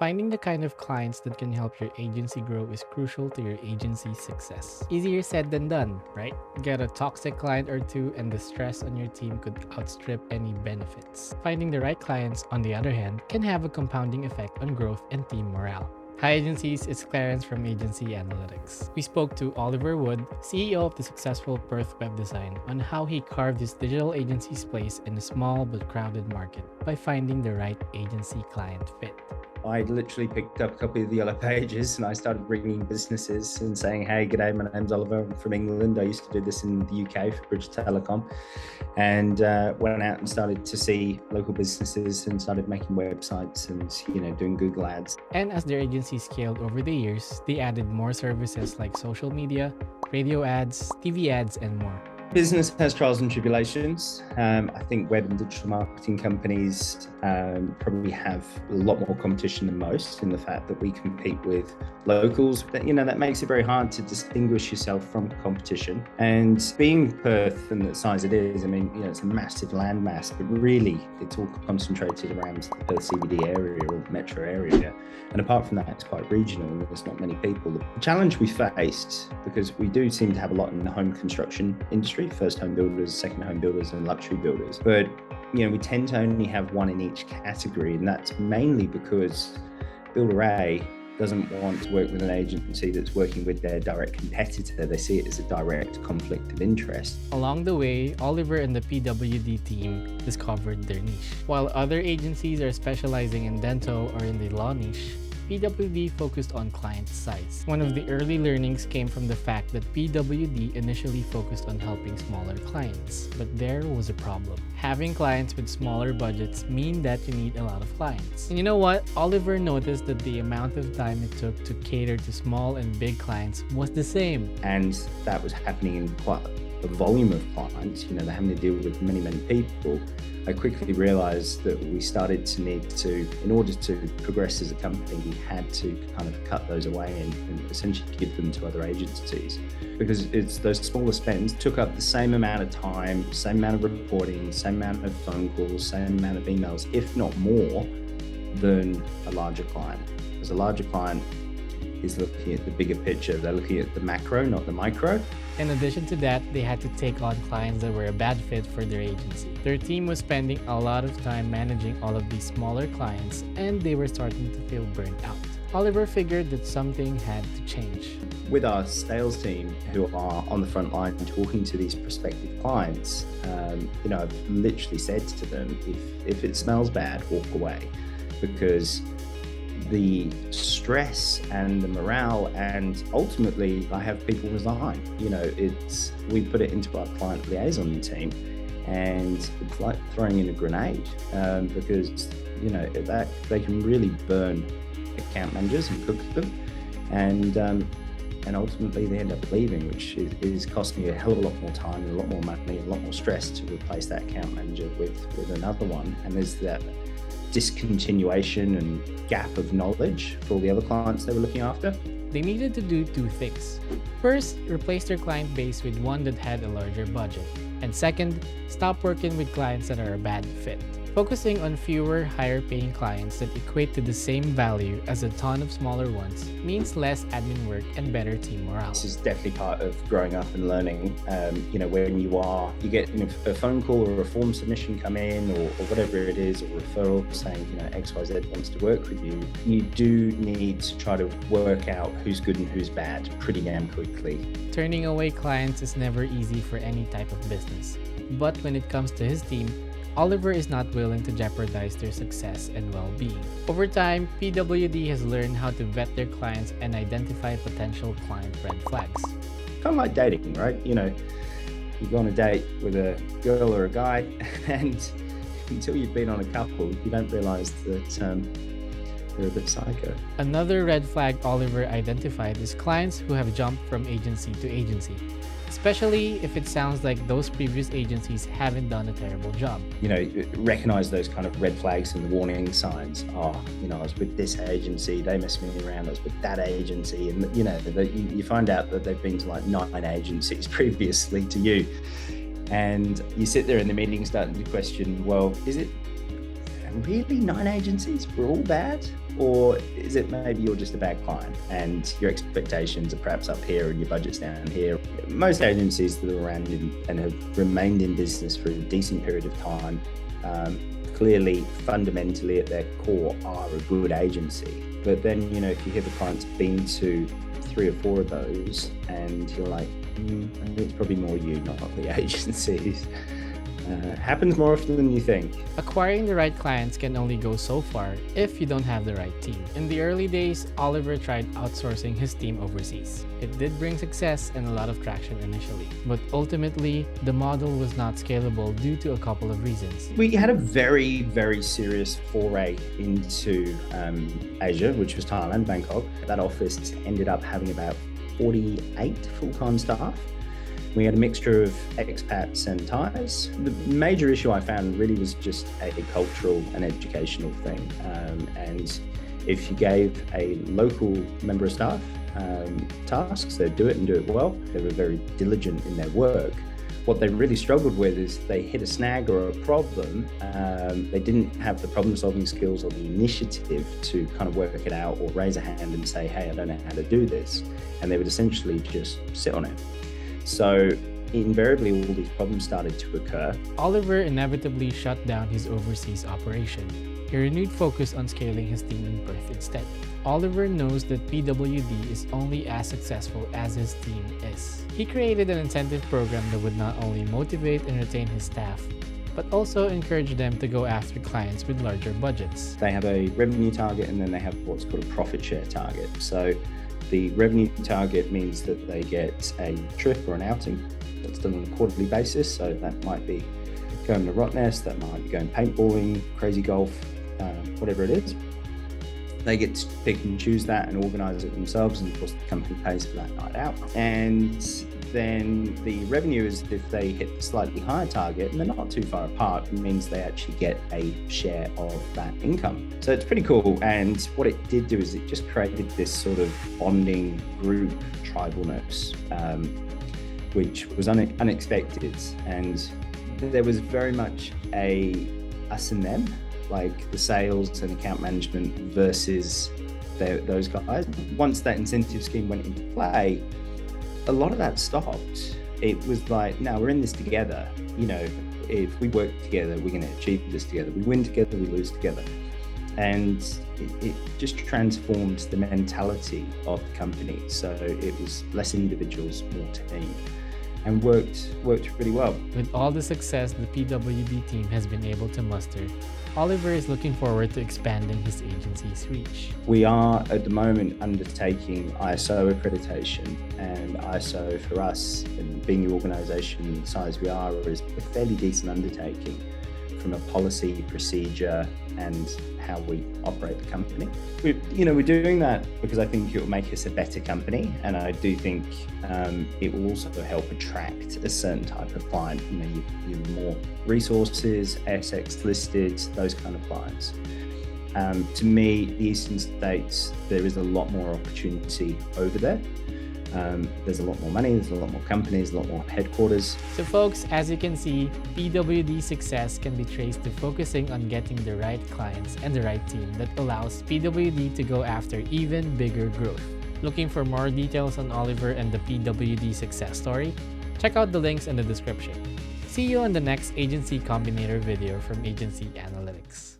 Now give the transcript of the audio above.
Finding the kind of clients that can help your agency grow is crucial to your agency's success. Easier said than done, right? Get a toxic client or two, and the stress on your team could outstrip any benefits. Finding the right clients, on the other hand, can have a compounding effect on growth and team morale. Hi agencies, it's Clarence from AgencyAnalytics. We spoke to Oliver Wood, CEO of the successful Perth Web Design, on how he carved his digital agency's place in a small but crowded market by finding the right agency client fit. I literally picked up a copy of the Yellow Pages and I started ringing businesses and saying, hey, g'day, my name's Oliver, I'm from England. I used to do this in the UK for British Telecom, and went out and started to see local businesses and started making websites and, doing Google ads. And as their agency scaled over the years, they added more services like social media, radio ads, TV ads, and more. Business has trials and tribulations. I think web and digital marketing companies probably have a lot more competition than most in the fact that we compete with locals. That makes it very hard to distinguish yourself from competition. And being Perth and the size it is, it's a massive landmass, but really it's all concentrated around the Perth CBD area or the metro area. And apart from that, it's quite regional and there's not many people. The challenge we faced, because we do seem to have a lot in the home construction industry, first home builders, second home builders, and luxury builders. But, we tend to only have one in each category. And that's mainly because Builder A doesn't want to work with an agency that's working with their direct competitor. They see it as a direct conflict of interest. Along the way, Oliver and the PWD team discovered their niche. While other agencies are specializing in dental or in the law niche, PWD focused on client size. One of the early learnings came from the fact that PWD initially focused on helping smaller clients, but there was a problem. Having clients with smaller budgets mean that you need a lot of clients. And you know what? Oliver noticed that the amount of time it took to cater to small and big clients was the same. And that was happening in quite a volume of clients. They're having to deal with many, many people. I quickly realized that we started to need to, in order to progress as a company, we had to kind of cut those away and essentially give them to other agencies, because it's those smaller spends took up the same amount of time, same amount of reporting, same amount of phone calls, same amount of emails, if not more, than a larger client. Because a larger client is looking at the bigger picture. They're looking at the macro, not the micro. In addition to that, they had to take on clients that were a bad fit for their agency. Their team was spending a lot of time managing all of these smaller clients, and they were starting to feel burnt out. Oliver figured that something had to change. With our sales team who are on the front line talking to these prospective clients, I've literally said to them, if it smells bad, walk away, because the stress and the morale, and ultimately I have people resign. We put it into our client liaison team, and it's like throwing in a grenade, because that they can really burn account managers and cook them, and ultimately they end up leaving, which is costing me a hell of a lot more time and a lot more money, a lot more stress to replace that account manager with another one. And there's that discontinuation and gap of knowledge for all the other clients they were looking after. They needed to do two things. First, replace their client base with one that had a larger budget. And second, stop working with clients that are a bad fit. Focusing on fewer, higher-paying clients that equate to the same value as a ton of smaller ones means less admin work and better team morale. This is definitely part of growing up and learning. When you get a phone call or a form submission come in, or whatever it is, or referral saying, XYZ wants to work with you, you do need to try to work out who's good and who's bad pretty damn quickly. Turning away clients is never easy for any type of business. But when it comes to his team, Oliver is not willing to jeopardize their success and well-being. Over time, PWD has learned how to vet their clients and identify potential client red flags. Kind of like dating, right? You go on a date with a girl or a guy, and until you've been on a couple, you don't realize that they're a bit psycho. Another red flag Oliver identified is clients who have jumped from agency to agency, especially if it sounds like those previous agencies haven't done a terrible job. Recognize those kind of red flags and the warning signs. I was with this agency, they messed me around, I was with that agency, and you find out that they've been to like 9 agencies previously to you. And you sit there in the meeting starting to question, well, is it really 9 agencies? We're all bad? Or is it maybe you're just a bad client and your expectations are perhaps up here and your budget's down here? Most agencies that are around and have remained in business for a decent period of time, clearly, fundamentally at their core are a good agency. But then, if you hear the client's been to 3 or 4 of those and you're like, I think it's probably more you, not the agencies. Happens more often than you think. Acquiring the right clients can only go so far if you don't have the right team. In the early days, Oliver tried outsourcing his team overseas. It did bring success and a lot of traction initially, but ultimately, the model was not scalable due to a couple of reasons. We had a very, very serious foray into Asia, which was Thailand, Bangkok. That office ended up having about 48 full-time staff. We had a mixture of expats and Thais. The major issue I found really was just a cultural and educational thing. And if you gave a local member of staff tasks, they'd do it and do it well. They were very diligent in their work. What they really struggled with is they hit a snag or a problem. They didn't have the problem-solving skills or the initiative to kind of work it out or raise a hand and say, hey, I don't know how to do this. And they would essentially just sit on it. So invariably, all these problems started to occur. Oliver inevitably shut down his overseas operation. He renewed focus on scaling his team in Perth instead. Oliver knows that PWD is only as successful as his team is. He created an incentive program that would not only motivate and retain his staff, but also encourage them to go after clients with larger budgets. They have a revenue target and then they have what's called a profit share target. So the revenue target means that they get a trip or an outing that's done on a quarterly basis. So that might be going to Rottnest, that might be going paintballing, crazy golf, whatever it is. They get to pick and choose that and organize it themselves. And of course, the company pays for that night out. And then the revenue is if they hit the slightly higher target and they're not too far apart, it means they actually get a share of that income. So it's pretty cool. And what it did do is it just created this sort of bonding group tribalness, which was unexpected. And there was very much a us and them, like the sales and account management versus those guys. Once that incentive scheme went into play, a lot of that stopped. It was like, no, we're in this together. If we work together, we're going to achieve this together. We win together, we lose together. And it just transformed the mentality of the company. So it was less individuals, more team, and worked really well. With all the success the PWD team has been able to muster, Oliver is looking forward to expanding his agency's reach. We are at the moment undertaking ISO accreditation, and ISO for us, and being the organisation the size we are, is a fairly decent undertaking from a policy, procedure, and how we operate the company. We're doing that because I think it will make us a better company, and I do think it will also help attract a certain type of client. You more resources, ASX listed, those kind of clients. To me, the Eastern States, there is a lot more opportunity over there. There's a lot more money, there's a lot more companies, a lot more headquarters. So folks, as you can see, PWD's success can be traced to focusing on getting the right clients and the right team that allows PWD to go after even bigger growth. Looking for more details on Oliver and the PWD success story? Check out the links in the description. See you on the next Agency Combinator video from AgencyAnalytics.